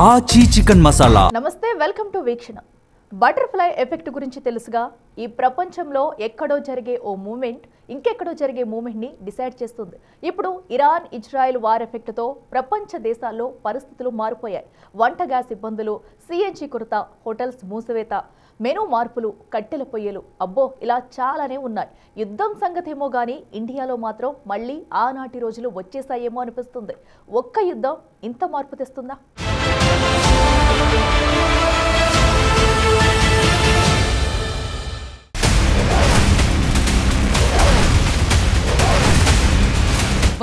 ఆచి చికెన్ మసాలా. నమస్తే, welcome to వీక్షణ. బటర్ఫ్లై ఎఫెక్ట్ గురించి తెలుసుగా. ఈ ప్రపంచంలో ఎక్కడో జరిగే ఓ మూమెంట్ ఇంకెక్కడో జరిగే మూమెంట్ని డిసైడ్ చేస్తుంది. ఇప్పుడు ఇరాన్ ఇజ్రాయెల్ వార్ ఎఫెక్ట్తో ప్రపంచ దేశాల్లో పరిస్థితులు మారిపోయాయి. వంట గ్యాస్ ఇబ్బందులు, సిఎన్జి కొరత, హోటల్స్ మూసివేత, మెనూ మార్పులు, కట్టెల పొయ్యలు, అబ్బో ఇలా చాలానే ఉన్నాయి. యుద్ధం సంగతేమో కానీ ఇండియాలో మాత్రం మళ్ళీ ఆనాటి రోజులు వచ్చేసాయేమో అనిపిస్తుంది. ఒక్క యుద్ధం ఇంత మార్పు తెస్తుందా?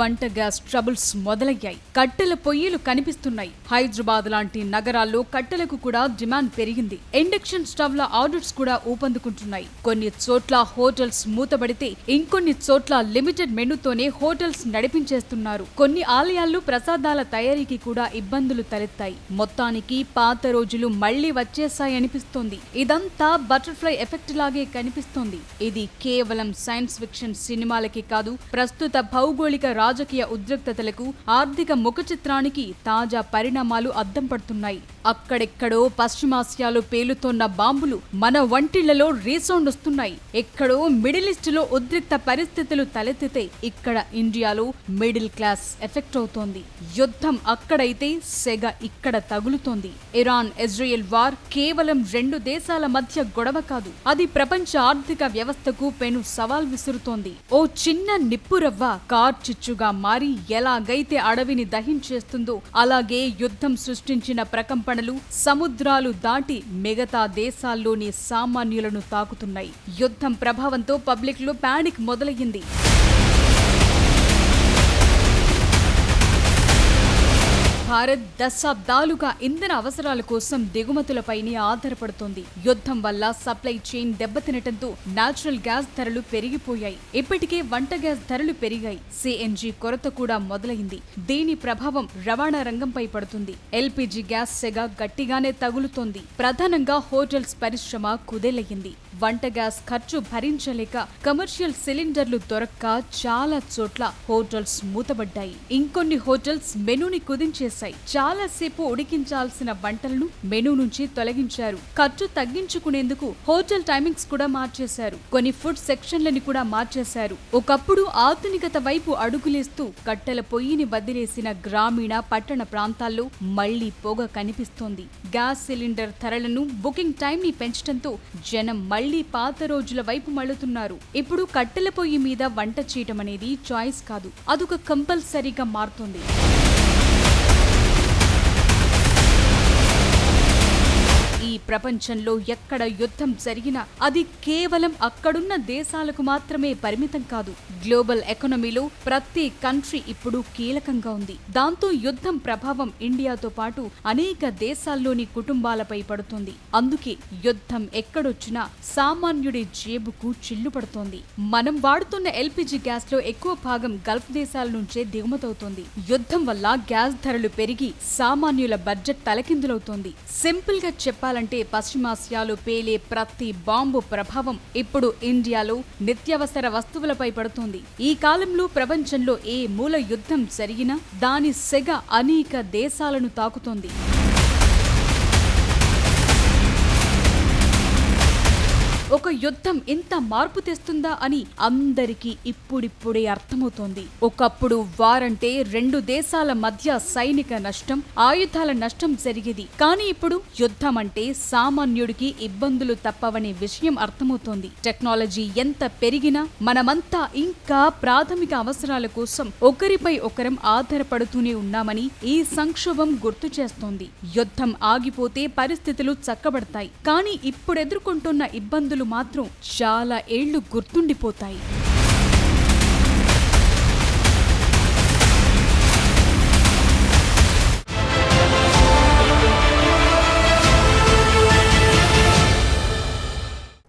వంట గ్యాస్ ట్రబుల్స్ మొదలయ్యాయి. కట్టెల పొయ్యిలు కనిపిస్తున్నాయి. హైదరాబాద్ లాంటి నగరాల్లో కట్టెలకు కూడా డిమాండ్ పెరిగింది. ఇండక్షన్ స్టవ్ల ఆర్డర్స్ కూడా ఊపందుకుంటున్నాయి. కొన్ని చోట్ల హోటల్స్ మూతబడితే ఇంకొన్ని చోట్ల లిమిటెడ్ మెనూతోనే హోటల్స్ నడిపించేస్తున్నారు. కొన్ని ఆలయాల్లో ప్రసాదాల తయారీకి కూడా ఇబ్బందులు తలెత్తాయి. మొత్తానికి పాత రోజులు మళ్లీ వచ్చేసాయనిపిస్తోంది. ఇదంతా బటర్ఫ్లై ఎఫెక్ట్ లాగే కనిపిస్తోంది. ఇది కేవలం సైన్స్ ఫిక్షన్ సినిమాలకి కాదు, ప్రస్తుత భౌగోళిక రాజకీయ ఉద్రిక్తతలకు, ఆర్థిక ముఖ చిత్రానికి తాజా పరిణామాలు అద్దం పడుతున్నాయి. అక్కడెక్కడో పశ్చిమాసియాలో పేలుతోన్న బాంబులు మన వంటిళ్లలో రీసౌండ్ వస్తున్నాయి. ఎక్కడో మిడిల్ ఈస్ట్ లో ఉద్రిక్త పరిస్థితులు తలెత్తితే ఇక్కడ ఇండియాలో మిడిల్ క్లాస్ ఎఫెక్ట్ అవుతోంది. యుద్ధం అక్కడైతే సెగ ఇక్కడ తగులుతోంది. ఇరాన్ ఇజ్రాయెల్ వార్ కేవలం రెండు దేశాల మధ్య గొడవ కాదు, అది ప్రపంచ ఆర్థిక వ్యవస్థకు పెను సవాల్ విసురుతోంది. ఓ చిన్న నిప్పురవ్వ కార్చిచ్చుగా మారి ఎలాగైతే అడవిని దహించేస్తుందో అలాగే యుద్ధం సృష్టించిన ప్రకంపనలు సముద్రాలు దాటి మిగతా దేశాల్లోని సామాన్యులను తాకుతున్నాయి. యుద్ధం ప్రభావంతో పబ్లిక్ లో పానిక్ మొదలయ్యింది. భారత్ దశాబ్దాలుగా ఇంధన అవసరాల కోసం దిగుమతులపైనే ఆధారపడుతోంది. యుద్ధం వల్ల సప్లై చైన్ దెబ్బతినటంతో నేచురల్ గ్యాస్ ధరలు పెరిగిపోయాయి. ఇప్పటికే వంట గ్యాస్ ధరలు పెరిగాయి. సిఎన్జి కొరత కూడా మొదలైంది. దీని ప్రభావం రవాణా రంగంపై పడుతుంది. ఎల్పిజి గ్యాస్ సెగ గట్టిగానే తగులుతోంది. ప్రధానంగా హోటల్స్ పరిశ్రమ కుదేలయ్యింది. వంట గ్యాస్ ఖర్చు భరించలేక కమర్షియల్ సిలిండర్లు దొరక్క చాలా చోట్ల హోటల్స్ మూతబడ్డాయి. ఇంకొన్ని హోటల్స్ మెనూని కుదించేశాయి. చాలా సేపు ఉడికించాల్సిన వంటలను మెనూ నుంచి తొలగించారు. ఖర్చు తగ్గించుకునేందుకు హోటల్ టైమింగ్స్ కూడా మార్చేశారు. కొన్ని ఫుడ్ సెక్షన్లని కూడా మార్చేశారు. ఒకప్పుడు ఆధునికత వైపు అడుగులేస్తూ కట్టెల పొయ్యిని వదిలేసిన గ్రామీణ పట్టణ ప్రాంతాల్లో మళ్లీ పొగ కనిపిస్తోంది. గ్యాస్ సిలిండర్ ధరలను, బుకింగ్ టైం ని పెంచడంతో జనం మళ్లీ పాత రోజుల వైపు మళ్లుతున్నారు. ఇప్పుడు కట్టెల పొయ్యి మీద వంట చేయటం అనేది చాయిస్ కాదు, అదొక కంపల్సరీగా మారుతోంది. ఈ ప్రపంచంలో ఎక్కడ యుద్ధం జరిగినా అది కేవలం అక్కడున్న దేశాలకు మాత్రమే పరిమితం కాదు. గ్లోబల్ ఎకానమీలో ప్రతి కంట్రీ ఇప్పుడు కీలకంగా ఉంది. దాంతో యుద్ధం ప్రభావం ఇండియాతో పాటు అనేక దేశాల్లోని కుటుంబాలపై పడుతుంది. అందుకే యుద్ధం ఎక్కడొచ్చినా సామాన్యుడి జేబుకు చిల్లు పడుతోంది. మనం వాడుతున్న ఎల్పిజి గ్యాస్ లో ఎక్కువ భాగం గల్ఫ్ దేశాల నుంచే దిగుమతవుతోంది. యుద్ధం వల్ల గ్యాస్ ధరలు పెరిగి సామాన్యుల బడ్జెట్ తలకిందులవుతోంది. సింపుల్ గా చెప్పాలంటే పశ్చిమాసియాలో పేలే ప్రతి బాంబు ప్రభావం ఇప్పుడు ఇండియాలో నిత్యావసర వస్తువులపై పడుతోంది. ఈ కాలంలో ప్రపంచంలో ఏ మూల యుద్ధం జరిగినా దాని సెగ అనేక దేశాలను తాకుతోంది. ఒక యుద్ధం ఇంత మార్పు తెస్తుందా అని అందరికీ ఇప్పుడిప్పుడే అర్థమవుతోంది. ఒకప్పుడు వారంటే రెండు దేశాల మధ్య సైనిక నష్టం, ఆయుధాల నష్టం జరిగేది. కానీ ఇప్పుడు యుద్ధం అంటే సామాన్యుడికి ఇబ్బందులు తప్పవనే విషయం అర్థమవుతోంది. టెక్నాలజీ ఎంత పెరిగినా మనమంతా ఇంకా ప్రాథమిక అవసరాల కోసం ఒకరిపై ఒకరం ఆధారపడుతూనే ఉన్నామని ఈ సంక్షోభం గుర్తు చేస్తోంది. యుద్ధం ఆగిపోతే పరిస్థితులు చక్కబడతాయి, కానీ ఇప్పుడెదుర్కొంటున్న ఇబ్బందులు మాత్రం చాలా ఏళ్లు గుర్తుండిపోతాయి.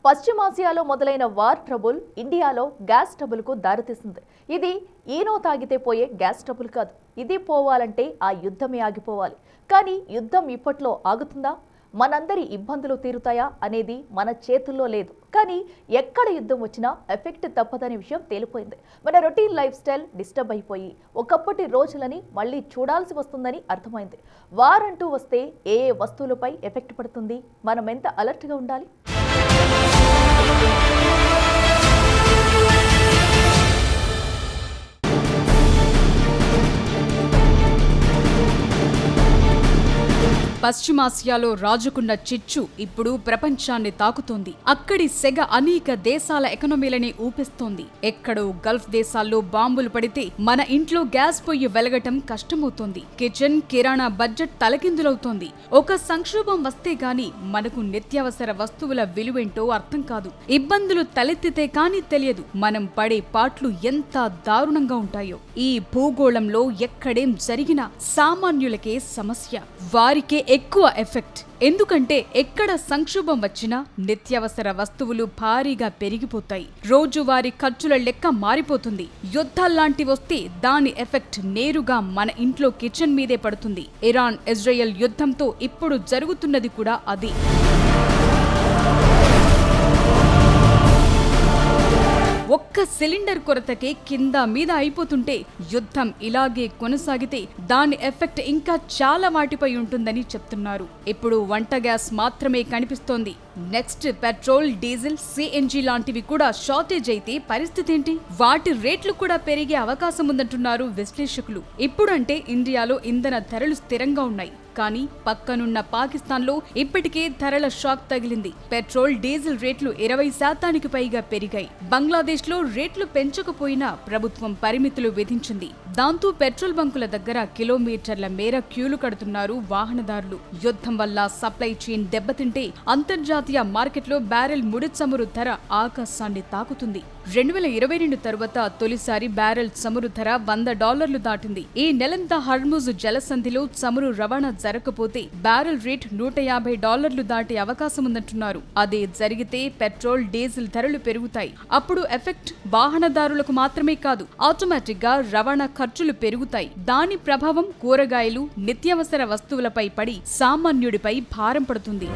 పశ్చిమాసియాలో మొదలైన వార్ ట్రబుల్ ఇండియాలో గ్యాస్ ట్రబుల్కు దారితీసింది. ఇది ఈనో తాగితే పోయే గ్యాస్ ట్రబుల్ కాదు. ఇది పోవాలంటే ఆ యుద్ధమే ఆగిపోవాలి. కానీ యుద్ధం ఇప్పట్లో ఆగుతుందా? మనందరి ఇబ్బందులు తీరుతాయా అనేది మన చేతుల్లో లేదు. కానీ ఎక్కడ యుద్ధం వచ్చినా ఎఫెక్ట్ తప్పదనే విషయం తేలిపోయింది. మన రొటీన్ లైఫ్ స్టైల్ డిస్టర్బ్ అయిపోయి ఒకప్పటి రోజులని మళ్ళీ చూడాల్సి వస్తుందని అర్థమైంది. వారంటూ వస్తే ఏ వస్తువులపై ఎఫెక్ట్ పడుతుంది, మనం ఎంత అలర్ట్గా ఉండాలి? పశ్చిమాసియాలో రాజుకున్న చిచ్చు ఇప్పుడు ప్రపంచాన్ని తాకుతోంది. అక్కడి సెగ అనేక దేశాల ఎకనమీలని ఊపిస్తోంది. ఎక్కడో గల్ఫ్ దేశాల్లో బాంబులు పడితే మన ఇంట్లో గ్యాస్ పొయ్యి వెలగటం కష్టమవుతోంది. కిచెన్ కిరాణా బడ్జెట్ తలకిందులవుతోంది. ఒక సంక్షోభం వస్తే గాని మనకు నిత్యావసర వస్తువుల విలువేంటో అర్థం కాదు. ఇబ్బందులు తలెత్తితే కానీ తెలియదు మనం పడే పాట్లు ఎంత దారుణంగా ఉంటాయో. ఈ భూగోళంలో ఎక్కడేం జరిగినా సామాన్యులకే సమస్య, వారికే ఎక్కువ ఎఫెక్ట్. ఎందుకంటే ఎక్కడ సంక్షోభం వచ్చినా నిత్యావసర వస్తువులు భారీగా పెరిగిపోతాయి. రోజువారీ ఖర్చుల లెక్క మారిపోతుంది. యుద్ధాల్లాంటి వస్తే దాని ఎఫెక్ట్ నేరుగా మన ఇంట్లో కిచెన్ మీదే పడుతుంది. ఇరాన్ ఇజ్రాయెల్ యుద్ధంతో ఇప్పుడు జరుగుతున్నది కూడా అది. ఒక్క సిలిండర్ కొరతకే కింద మీద అయిపోతుంటే యుద్ధం ఇలాగే కొనసాగితే దాని ఎఫెక్ట్ ఇంకా చాలా వాటిపై ఉంటుందని చెప్తున్నారు. ఇప్పుడు వంట గ్యాస్ మాత్రమే కనిపిస్తోంది. నెక్స్ట్ పెట్రోల్, డీజిల్, సిఎన్జి లాంటివి కూడా షార్టేజ్ అయితే పరిస్థితి ఏంటి? వాటి రేట్లు కూడా పెరిగే అవకాశం ఉందంటున్నారు విశ్లేషకులు. ఇప్పుడంటే ఇండియాలో ఇంధన ధరలు స్థిరంగా ఉన్నాయి. కానీ పక్కనున్న పాకిస్తాన్లో ఇప్పటికే ధరల షాక్ తగిలింది. పెట్రోల్, డీజిల్ రేట్లు 20% పైగా పెరిగాయి. బంగ్లాదేశ్లో రేట్లు పెంచకపోయినా ప్రభుత్వం పరిమితులు విధించింది. దాంతో పెట్రోల్ బంకుల దగ్గర కిలోమీటర్ల మేర క్యూలు కడుతున్నారు వాహనదారులు. యుద్ధం వల్ల సప్లై చైన్ దెబ్బతింటే అంతర్జాతీయ మార్కెట్లో బ్యారెల్ ముడి చమురు ధర ఆకాశాన్ని తాకుతుంది. 2022 తరువాత తొలిసారి బ్యారెల్ చమురు ధర $100 దాటింది. ఈ నెలంతా హర్ముజ్ జలసంధిలో చమురు రవాణా జరగకపోతే బ్యారెల్ రేట్ $150 దాటే అవకాశం ఉందంటున్నారు. అదే జరిగితే పెట్రోల్, డీజిల్ ధరలు పెరుగుతాయి. అప్పుడు ఎఫెక్ట్ వాహనదారులకు మాత్రమే కాదు, ఆటోమేటిక్ గా రవాణా ఖర్చులు పెరుగుతాయి. దాని ప్రభావం కూరగాయలు, నిత్యావసర వస్తువులపై పడి సామాన్యుడిపై భారం పడుతుంది.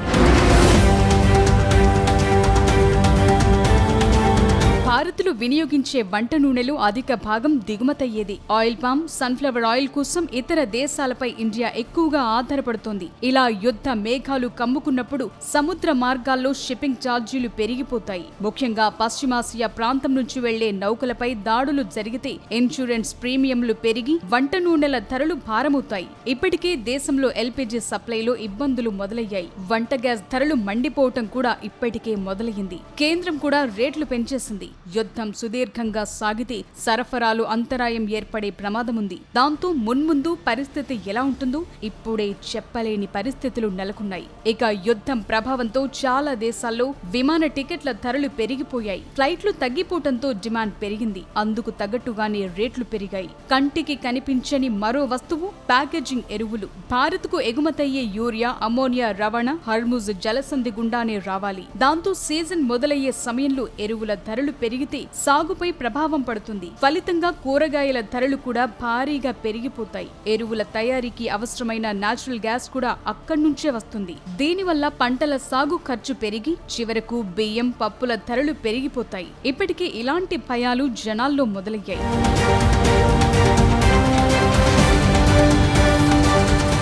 భారత్లో వినియోగించే వంట నూనెలు అధిక భాగం దిగుమతయ్యేది. ఆయిల్ పామ్, సన్ఫ్లవర్ ఆయిల్ కోసం ఇతర దేశాలపై ఇండియా ఎక్కువగా ఆధారపడుతోంది. ఇలా యుద్ధ మేఘాలు కమ్ముకున్నప్పుడు సముద్ర మార్గాల్లో షిప్పింగ్ ఛార్జీలు పెరిగిపోతాయి. ముఖ్యంగా పశ్చిమాసియా ప్రాంతం నుంచి వెళ్లే నౌకలపై దాడులు జరిగితే ఇన్సూరెన్స్ ప్రీమియంలు పెరిగి వంట నూనెల ధరలు భారమవుతాయి. ఇప్పటికే దేశంలో ఎల్పీజీ సప్లైలో ఇబ్బందులు మొదలయ్యాయి. వంట గ్యాస్ ధరలు మండిపోవటం కూడా ఇప్పటికే మొదలయ్యింది. కేంద్రం కూడా రేట్లు పెంచేసింది. యుద్ధం సుదీర్ఘంగా సాగితే సరఫరాలు అంతరాయం ఏర్పడే ప్రమాదముంది. దాంతో మున్ముందు పరిస్థితి ఎలా ఉంటుందో ఇప్పుడే చెప్పలేని పరిస్థితులు నెలకొన్నాయి. ఇక యుద్ధం ప్రభావంతో చాలా దేశాల్లో విమాన టికెట్ల ధరలు పెరిగిపోయాయి. ఫ్లైట్లు తగ్గిపోవడంతో డిమాండ్ పెరిగింది. అందుకు తగ్గట్టుగానే రేట్లు పెరిగాయి. కంటికి కనిపించని మరో వస్తువు ప్యాకేజింగ్ ఎరువులు. భారత్కు ఎగుమతయ్యే యూరియా, అమోనియా రవాణా హర్ముజ్ జలసంధి గుండానే రావాలి. దాంతో సీజన్ మొదలయ్యే సమయంలో ఎరువుల ధరలు పెరిగితే సాగుపై ప్రభావం పడుతుంది. ఫలితంగా కూరగాయల ధరలు కూడా భారీగా పెరిగిపోతాయి. ఎరువుల తయారీకి అవసరమైన నేచురల్ గ్యాస్ కూడా అక్కడి నుంచే వస్తుంది. దీనివల్ల పంటల సాగు ఖర్చు పెరిగి చివరకు బియ్యం, పప్పుల ధరలు పెరిగిపోతాయి. ఇప్పటికే ఇలాంటి భయాలు జనాల్లో మొదలయ్యాయి.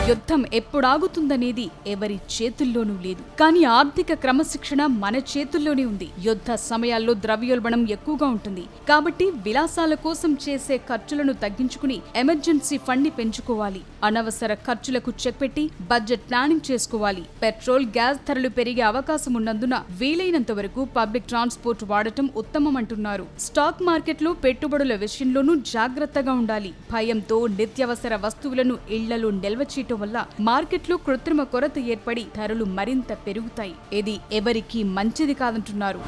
యుద్ధం ఎప్పుడాగుతుందనేది ఎవరి చేతుల్లోనూ లేదు. కానీ ఆర్థిక క్రమశిక్షణ మన చేతుల్లోనే ఉంది. యుద్ధ సమయాల్లో ద్రవ్యోల్బణం ఎక్కువగా ఉంటుంది. కాబట్టి విలాసాల కోసం చేసే ఖర్చులను తగ్గించుకుని ఎమర్జెన్సీ ఫండ్ ని పెంచుకోవాలి. అనవసర ఖర్చులకు చెక్ పెట్టి బడ్జెట్ ప్లానింగ్ చేసుకోవాలి. పెట్రోల్, గ్యాస్ ధరలు పెరిగే అవకాశం ఉన్నందున వీలైనంత వరకు పబ్లిక్ ట్రాన్స్పోర్ట్ వాడటం ఉత్తమమంటున్నారు. స్టాక్ మార్కెట్లో పెట్టుబడుల విషయంలోనూ జాగ్రత్తగా ఉండాలి. భయంతో నిత్యావసర వస్తువులను ఇళ్లలో నిల్వ చేయటం వల్ల మార్కెట్లో కృత్రిమ కొరత ఏర్పడి ధరలు మరింత పెరుగుతాయి. ఇది ఎవరికీ మంచిది కాదంటున్నారు.